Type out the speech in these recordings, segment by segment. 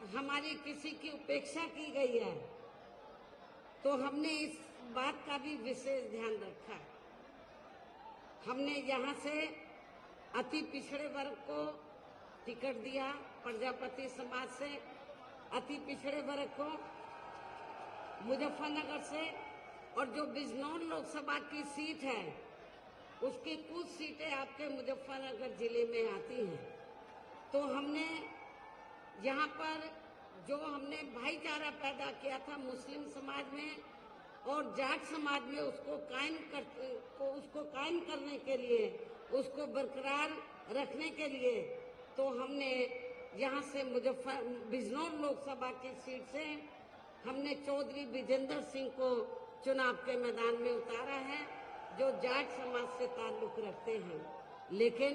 हमारी किसी की उपेक्षा की गई है, तो हमने इस बात का भी विशेष ध्यान रखा। हमने यहाँ से अति पिछड़े वर्ग को टिकट दिया, प्रजापति समाज से अति पिछड़े वर्ग को मुजफ्फरनगर से, और जो बिजनौर लोकसभा की सीट है उसकी कुछ सीटें आपके मुजफ्फरनगर जिले में आती हैं। तो हमने यहाँ पर जो हमने भाईचारा पैदा किया था मुस्लिम समाज में और जाट समाज में, उसको कायम करने के लिए, उसको बरकरार रखने के लिए, तो हमने यहाँ से बिजनौर लोकसभा की सीट से हमने चौधरी विजेंद्र सिंह को चुनाव के मैदान में उतारा है, जो जाट समाज से ताल्लुक रखते हैं। लेकिन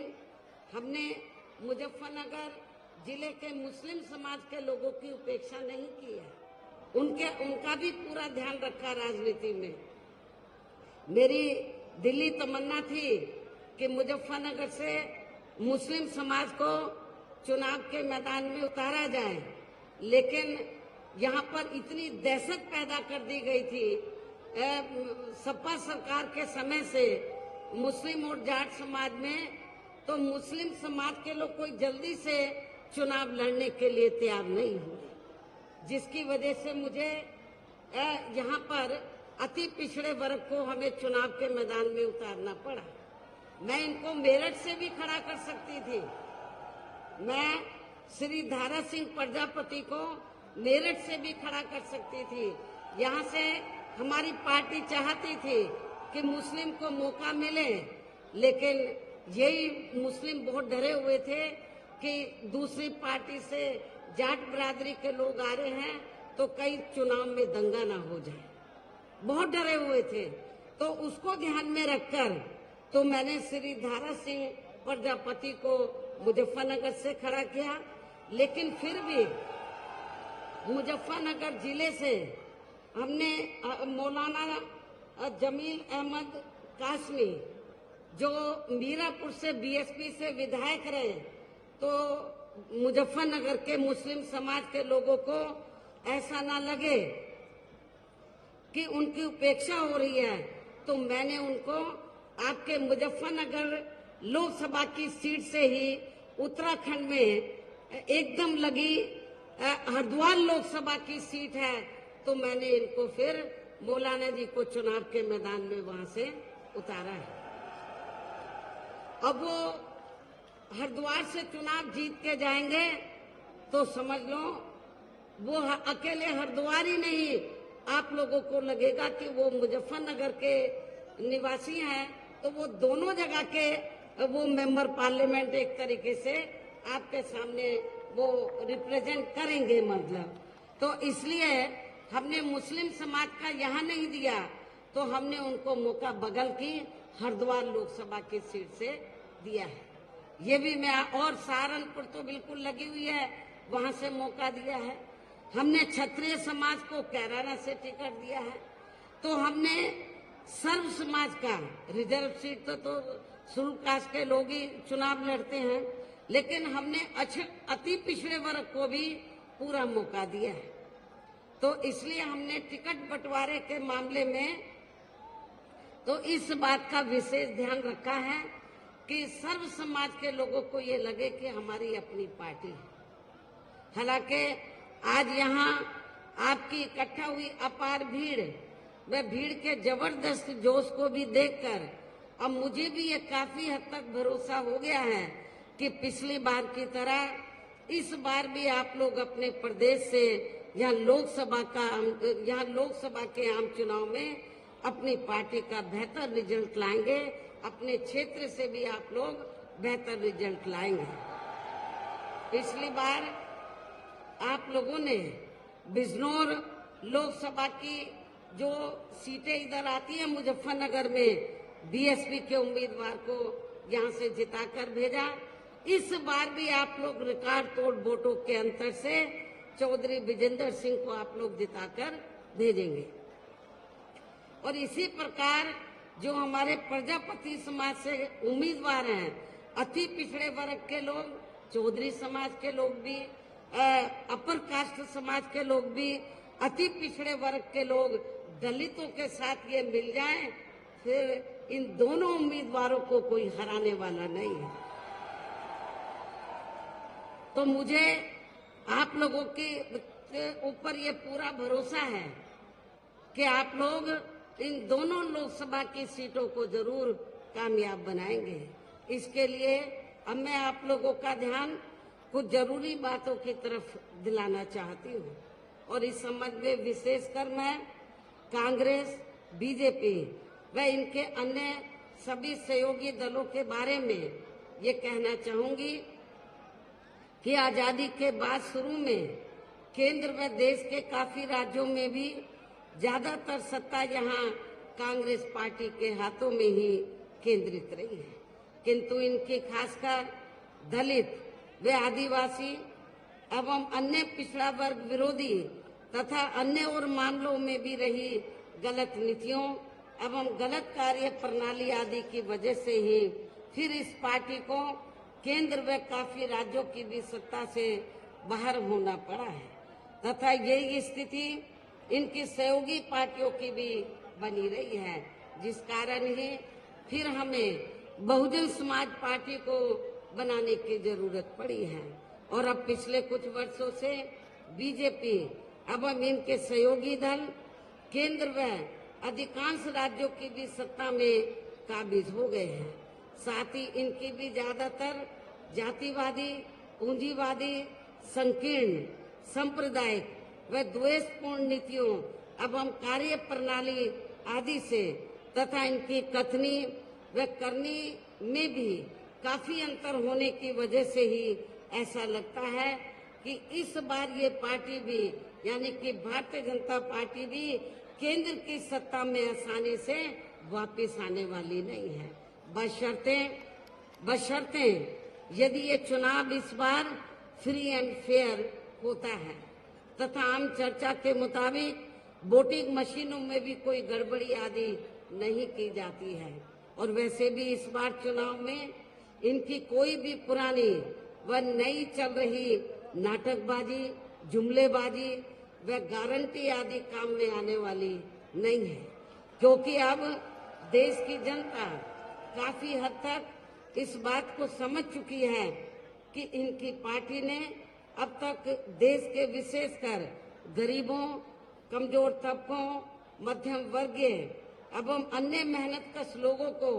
हमने मुजफ्फरनगर जिले के मुस्लिम समाज के लोगों की उपेक्षा नहीं की है, उनका भी पूरा ध्यान रखा राजनीति में। मेरी दिल्ली तमन्ना थी कि मुजफ्फरनगर से मुस्लिम समाज को चुनाव के मैदान में उतारा जाए, लेकिन यहाँ पर इतनी दहशत पैदा कर दी गई थी सपा सरकार के समय से मुस्लिम और जाट समाज में, तो मुस्लिम समाज के लोग कोई जल्दी से चुनाव लड़ने के लिए तैयार नहीं हुए, जिसकी वजह से मुझे यहाँ पर अति पिछड़े वर्ग को हमें चुनाव के मैदान में उतारना पड़ा। मैं इनको मेरठ से भी खड़ा कर सकती थी, मैं श्री धारा सिंह प्रजापति को मेरठ से भी खड़ा कर सकती थी। यहाँ से हमारी पार्टी चाहती थी कि मुस्लिम को मौका मिले, लेकिन यही मुस्लिम बहुत डरे हुए थे कि दूसरी पार्टी से जाट बिरादरी के लोग आ रहे हैं तो कहीं चुनाव में दंगा ना हो जाए, बहुत डरे हुए थे। तो उसको ध्यान में रखकर तो मैंने श्री धारा सिंह प्रजापति को मुजफ्फरनगर से खड़ा किया, लेकिन फिर भी मुजफ्फरनगर जिले से हमने मौलाना जमील अहमद कासमी, जो मीरापुर से बीएसपी से विधायक रहे, तो मुजफ्फरनगर के मुस्लिम समाज के लोगों को ऐसा ना लगे कि उनकी उपेक्षा हो रही है, तो मैंने उनको आपके मुजफ्फरनगर लोकसभा की सीट से ही उत्तराखंड में एकदम लगी हरिद्वार लोकसभा की सीट है, तो मैंने इनको फिर मौलाना जी को चुनाव के मैदान में वहां से उतारा है। अब वो हरिद्वार से चुनाव जीत के जाएंगे तो समझ लो वो अकेले हरिद्वार ही नहीं, आप लोगों को लगेगा कि वो मुजफ्फरनगर के निवासी हैं, तो वो दोनों जगह के वो मेंबर पार्लियामेंट एक तरीके से आपके सामने वो रिप्रेजेंट करेंगे, मतलब। तो इसलिए हमने मुस्लिम समाज का यहाँ नहीं दिया, तो हमने उनको मौका बगल की हरिद्वार लोकसभा की सीट से दिया है। ये भी मैं, और सहारनपुर तो बिल्कुल लगी हुई है, वहां से मौका दिया है। हमने क्षत्रिय समाज को कैराना से टिकट दिया है। तो हमने सर्व समाज का रिजर्व सीट तो शेड्यूल कास्ट के लोग ही चुनाव लड़ते हैं, लेकिन हमने अति पिछड़े वर्ग को भी पूरा मौका दिया है। तो इसलिए हमने टिकट बंटवारे के मामले में तो इस बात का विशेष ध्यान रखा है कि सर्व समाज के लोगों को ये लगे कि हमारी अपनी पार्टी है। हालांकि आज यहाँ आपकी इकट्ठा हुई अपार भीड़, वह भीड़ के जबरदस्त जोश को भी देखकर अब मुझे भी ये काफी हद तक भरोसा हो गया है कि पिछली बार की तरह इस बार भी आप लोग अपने प्रदेश से यहाँ लोकसभा के आम चुनाव में अपनी पार्टी का बेहतर रिजल्ट लाएंगे, अपने क्षेत्र से भी आप लोग बेहतर रिजल्ट लाएंगे। पिछली बार आप लोगों ने बिजनौर लोकसभा की जो सीटें इधर आती हैं मुजफ्फरनगर में, बीएसपी के उम्मीदवार को यहाँ से जिताकर भेजा। इस बार भी आप लोग रिकॉर्ड तोड़ वोटों के अंतर से चौधरी विजेंद्र सिंह को आप लोग जिताकर भेजेंगे। और इसी प्रकार जो हमारे प्रजापति समाज से उम्मीदवार हैं, अति पिछड़े वर्ग के लोग, चौधरी समाज के लोग भी अपर कास्ट समाज के लोग भी, अति पिछड़े वर्ग के लोग, दलितों के साथ ये मिल जाएं, फिर इन दोनों उम्मीदवारों को कोई हराने वाला नहीं है। तो मुझे आप लोगों के ऊपर ये पूरा भरोसा है कि आप लोग इन दोनों लोकसभा की सीटों को जरूर कामयाब बनाएंगे। इसके लिए अब मैं आप लोगों का ध्यान कुछ जरूरी बातों की तरफ दिलाना चाहती हूँ और इस संबंध में विशेषकर मैं कांग्रेस, बीजेपी व इनके अन्य सभी सहयोगी दलों के बारे में ये कहना चाहूंगी कि आजादी के बाद शुरू में केंद्र व देश के काफी राज्यों में भी ज्यादातर सत्ता यहाँ कांग्रेस पार्टी के हाथों में ही केंद्रित रही है, किंतु इनकी खासकर दलित व आदिवासी एवं अन्य पिछड़ा वर्ग विरोधी तथा अन्य और मामलों में भी रही गलत नीतियों एवं गलत कार्य प्रणाली आदि की वजह से ही फिर इस पार्टी को केंद्र व काफी राज्यों की भी सत्ता से बाहर होना पड़ा है तथा यही स्थिति इनकी सहयोगी पार्टियों की भी बनी रही है, जिस कारण ही फिर हमें बहुजन समाज पार्टी को बनाने की जरूरत पड़ी है। और अब पिछले कुछ वर्षों से बीजेपी एवं इनके सहयोगी दल केंद्र व अधिकांश राज्यों की भी सत्ता में काबिज हो गए हैं। साथ ही इनकी भी ज्यादातर जातिवादी, पूंजीवादी, संकीर्ण, सांप्रदायिक व द्वेषपूर्ण नीतियों एवं कार्य प्रणाली आदि से तथा इनकी कथनी व करनी में भी काफी अंतर होने की वजह से ही ऐसा लगता है कि इस बार ये पार्टी भी यानी कि भारतीय जनता पार्टी भी केंद्र की सत्ता में आसानी से वापस आने वाली नहीं है, बशर्ते यदि ये चुनाव इस बार फ्री एंड फेयर होता है तथा आम चर्चा के मुताबिक वोटिंग मशीनों में भी कोई गड़बड़ी आदि नहीं की जाती है। और वैसे भी इस बार चुनाव में इनकी कोई भी पुरानी व नई चल रही नाटकबाजी, जुमलेबाजी व गारंटी आदि काम में आने वाली नहीं है, क्योंकि अब देश की जनता काफी हद तक इस बात को समझ चुकी है कि इनकी पार्टी ने अब तक देश के विशेषकर गरीबों, कमजोर तबकों, मध्यम वर्गीय एवं अन्य मेहनतकश लोगों को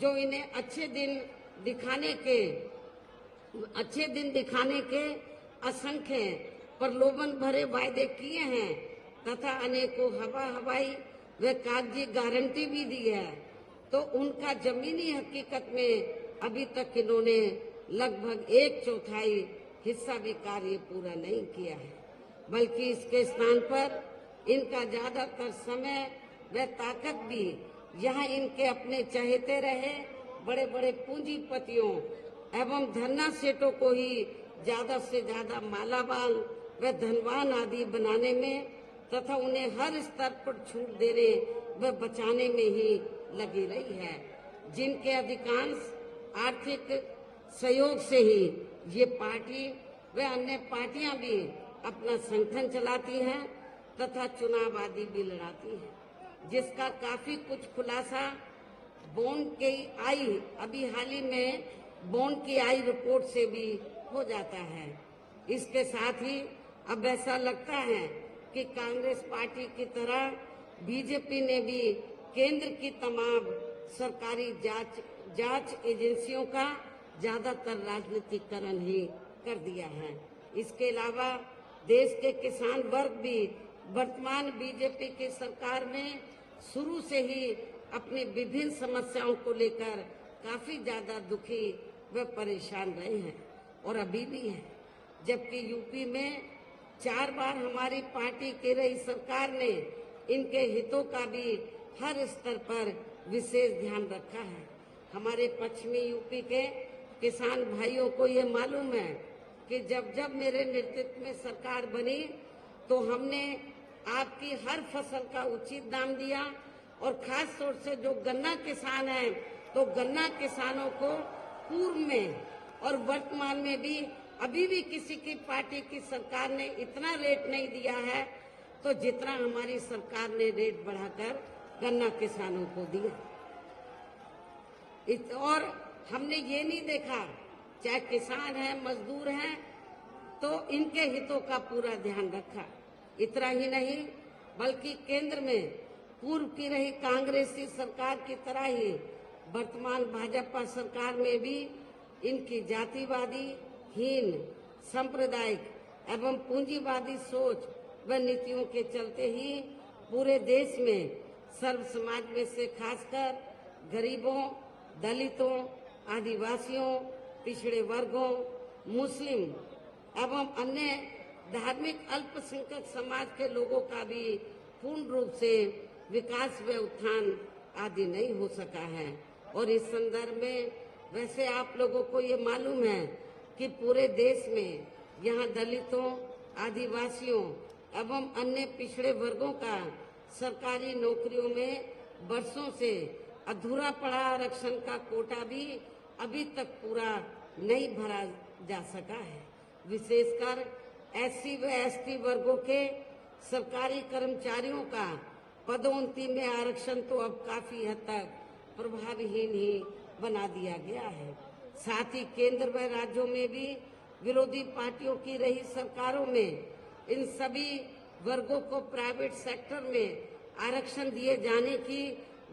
जो इन्हें अच्छे दिन दिखाने के असंख्य प्रलोभन भरे वायदे किए हैं तथा अनेकों हवाई व कागजी गारंटी भी दी है, तो उनका जमीनी हकीकत में अभी तक इन्होंने लगभग 1/4 हिस्सा भी कार्य पूरा नहीं किया है, बल्कि इसके स्थान पर इनका ज्यादातर समय व ताकत भी यहाँ इनके अपने चहेते रहे बड़े बड़े पूंजीपतियों एवं धन्ना सेठों को ही ज्यादा से ज्यादा मालामाल व धनवान आदि बनाने में तथा उन्हें हर स्तर पर छूट देने व बचाने में ही लगी रही है, जिनके अधिकांश आर्थिक सहयोग से ही ये पार्टी व अन्य पार्टियां भी अपना संगठन चलाती हैं तथा चुनाव आदि भी लड़ाती हैं, जिसका काफी कुछ खुलासा बॉन्ड की आई अभी हाल ही में बॉन्ड की आई रिपोर्ट से भी हो जाता है। इसके साथ ही अब ऐसा लगता है कि कांग्रेस पार्टी की तरह बीजेपी ने भी केंद्र की तमाम सरकारी जांच एजेंसियों का ज्यादातर राजनीतिकरण ही कर दिया है। इसके अलावा देश के किसान वर्ग भी वर्तमान बीजेपी की सरकार में शुरू से ही अपनी विभिन्न समस्याओं को लेकर काफी ज्यादा दुखी व परेशान रहे हैं और अभी भी हैं, जबकि यूपी में 4 बार हमारी पार्टी की रही सरकार ने इनके हितों का भी हर स्तर पर विशेष ध्यान रखा है। हमारे पश्चिमी यूपी के किसान भाइयों को ये मालूम है कि जब मेरे नेतृत्व में सरकार बनी तो हमने आपकी हर फसल का उचित दाम दिया और खास तौर से जो गन्ना किसान हैं तो गन्ना किसानों को पूर्व में और वर्तमान में भी अभी भी किसी की पार्टी की सरकार ने इतना रेट नहीं दिया है तो जितना हमारी सरकार ने रेट बढ़ाकर गन्ना किसानों को दिया। और हमने ये नहीं देखा, चाहे किसान है मजदूर हैं, तो इनके हितों का पूरा ध्यान रखा। इतना ही नहीं बल्कि केंद्र में पूर्व की रही कांग्रेसी सरकार की तरह ही वर्तमान भाजपा सरकार में भी इनकी जातिवादी, हीन, सांप्रदायिक एवं पूंजीवादी सोच व नीतियों के चलते ही पूरे देश में सर्व समाज में से खासकर गरीबों, दलितों, आदिवासियों, पिछड़े वर्गों, मुस्लिम एवं अन्य धार्मिक अल्पसंख्यक समाज के लोगों का भी पूर्ण रूप से विकास व उत्थान आदि नहीं हो सका है। और इस संदर्भ में वैसे आप लोगों को ये मालूम है कि पूरे देश में यहाँ दलितों, आदिवासियों एवं अन्य पिछड़े वर्गों का सरकारी नौकरियों में वर्षों से अधूरा पड़ा आरक्षण का कोटा भी अभी तक पूरा नहीं भरा जा सका है। विशेषकर एससी व एसटी वर्गों के सरकारी कर्मचारियों का पदोन्नति में आरक्षण तो अब काफी हद तक प्रभावहीन ही बना दिया गया है। साथ ही केंद्र व राज्यों में भी विरोधी पार्टियों की रही सरकारों में इन सभी वर्गों को प्राइवेट सेक्टर में आरक्षण दिए जाने की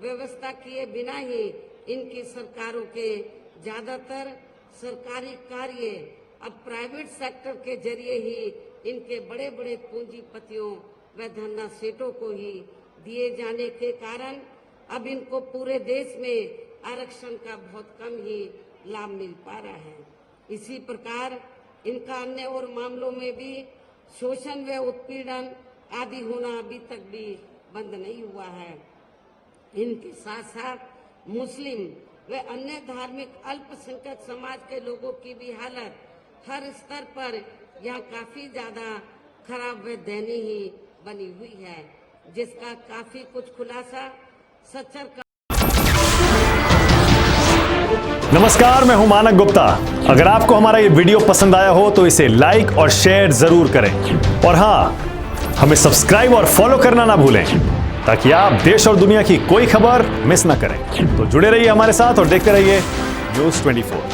व्यवस्था किए बिना ही इनकी सरकारों के ज्यादातर सरकारी कार्य अब प्राइवेट सेक्टर के जरिए ही इनके बड़े बड़े पूंजीपतियों व धन्ना सेठों को ही दिए जाने के कारण अब इनको पूरे देश में आरक्षण का बहुत कम ही लाभ मिल पा रहा है। इसी प्रकार इनका अन्य और मामलों में भी शोषण व उत्पीड़न आदि होना अभी तक भी बंद नहीं हुआ है। इनके साथ साथ मुस्लिम व अन्य धार्मिक अल्पसंख्यक समाज के लोगों की भी हालत हर स्तर पर यहाँ काफी ज्यादा खराब व दयनीय ही बनी हुई है, जिसका काफी कुछ खुलासा सच्चर का। नमस्कार, मैं हूं मानक गुप्ता। अगर आपको हमारा ये वीडियो पसंद आया हो तो इसे लाइक और शेयर जरूर करें और हाँ, हमें सब्सक्राइब और फॉलो करना ना भूलें ताकि आप देश और दुनिया की कोई खबर मिस ना करें। तो जुड़े रहिए हमारे साथ और देखते रहिए न्यूज़ 24।